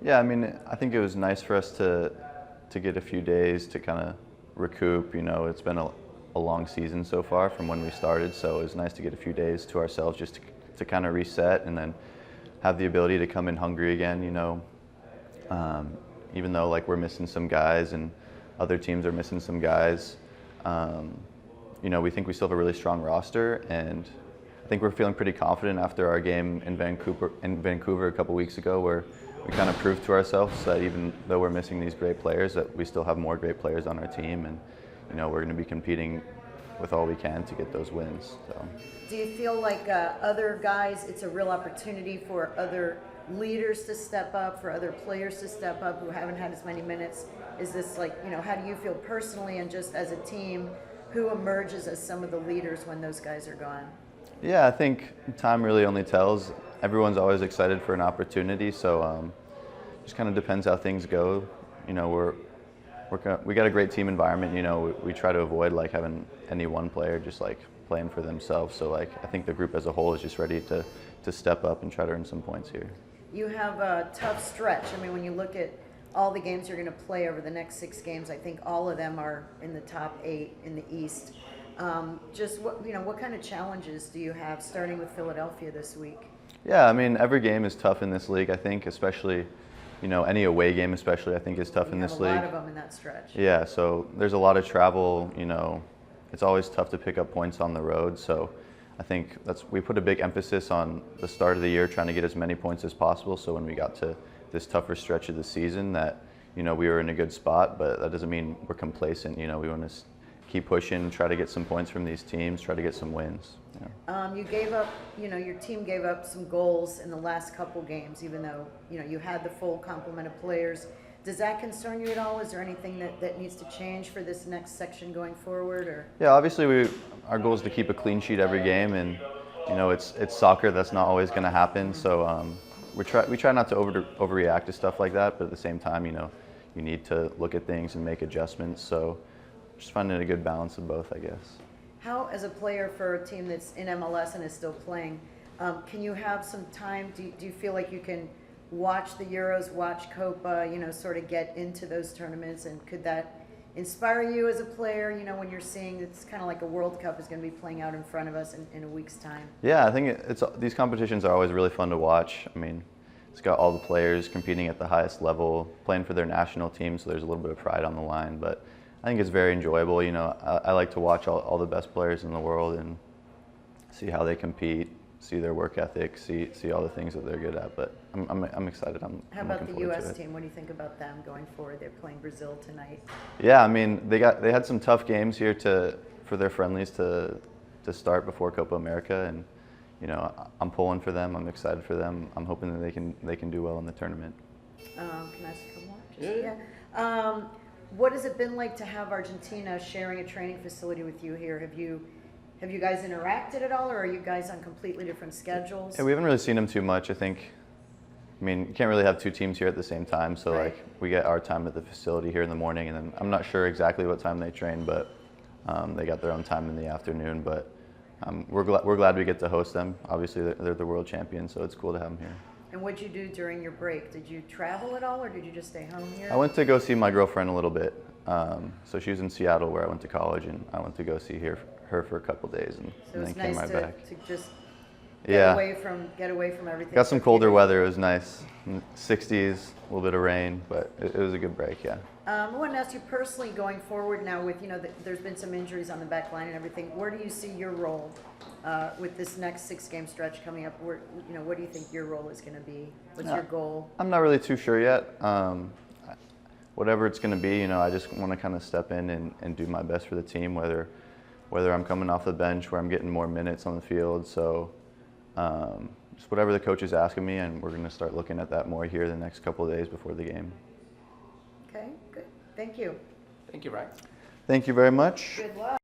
Yeah, I mean, I think it was nice for us to get a few days to kind of recoup. You know, it's been a long season so far from when we started, so it was nice to get a few days to ourselves just to kind of reset and then have the ability to come in hungry again. You know, even though like we're missing some guys and other teams are missing some guys, you know, we think we still have a really strong roster, and I think we're feeling pretty confident after our game in Vancouver a couple weeks ago, where we kind of proved to ourselves that even though we're missing these great players, that we still have more great players on our team, and you know, we're going to be competing with all we can to get those wins. So. Do you feel like other guys, it's a real opportunity for other leaders to step up, for other players to step up who haven't had as many minutes? Is this like, you know, how do you feel personally and just as a team, who emerges as some of the leaders when those guys are gone? Yeah, I think time really only tells. Everyone's always excited for an opportunity, so just kind of depends how things go. You know, we got a great team environment. You know, we try to avoid like having any one player just like playing for themselves. So like I think the group as a whole is just ready to step up and try to earn some points here. You have a tough stretch. I mean, when you look at all the games you're going to play over the next 6 games, I think all of them are in the top 8 in the East. Just what kind of challenges do you have starting with Philadelphia this week? Yeah, I mean, every game is tough in this league. I think, especially, you know, any away game, especially, I think is tough in this league. You have a lot of them in that stretch. Yeah, so there's a lot of travel. You know, it's always tough to pick up points on the road. So I think we put a big emphasis on the start of the year, trying to get as many points as possible. So when we got to this tougher stretch of the season, that you know we were in a good spot, but that doesn't mean we're complacent. You know, we want to keep pushing, try to get some points from these teams, try to get some wins. Yeah. You gave up, you know, your team gave up some goals in the last couple games, even though, you know, you had the full complement of players. Does that concern you at all? Is there anything that needs to change for this next section going forward? Or? Yeah, obviously our goal is to keep a clean sheet every game, and you know it's soccer. That's not always going to happen. So we try not to overreact to stuff like that, but at the same time, you know, you need to look at things and make adjustments. So just finding a good balance of both, I guess. How, as a player for a team that's in MLS and is still playing, can you have some time? Do you feel like you can watch the Euros, watch Copa, you know, sort of get into those tournaments, and could that inspire you as a player, you know, when you're seeing it's kind of like a World Cup is going to be playing out in front of us in a week's time? Yeah, I think these competitions are always really fun to watch. I mean, it's got all the players competing at the highest level, playing for their national team, so there's a little bit of pride on the line, but I think it's very enjoyable. You know, I like to watch all the best players in the world and see how they compete, see their work ethic, see all the things that they're good at. But I'm excited. How about the U.S. team? What do you think about them going forward? They're playing Brazil tonight. Yeah, I mean they had some tough games here for their friendlies to start before Copa America, and you know I'm pulling for them. I'm excited for them. I'm hoping that they can do well in the tournament. Can I ask a couple more? Yeah. What has it been like to have Argentina sharing a training facility with you here? Have you guys interacted at all, or are you guys on completely different schedules? Yeah, we haven't really seen them too much. I mean, you can't really have 2 teams here at the same time, so right. Like we get our time at the facility here in the morning, and then I'm not sure exactly what time they train, but they got their own time in the afternoon. But we're glad we get to host them. Obviously, they're the world champions, so it's cool to have them here. And what did you do during your break? Did you travel at all, or did you just stay home here? I went to go see my girlfriend a little bit. So she was in Seattle, where I went to college, and I went to go see her for a couple days, and then came right back. To just get away from everything. Got some colder weather. It was nice, 60s, a little bit of rain, but it was a good break. Yeah. I want to ask you personally, going forward now, with there's been some injuries on the back line and everything. Where do you see your role with this next 6-game stretch coming up? What do you think your role is going to be? What's your goal? I'm not really too sure yet. Whatever it's going to be, I just want to kind of step in and do my best for the team, whether I'm coming off the bench, where I'm getting more minutes on the field. So just whatever the coach is asking me, and we're going to start looking at that more here the next couple of days before the game. Okay, good. Thank you. Thank you, Ryan. Thank you very much. Good luck.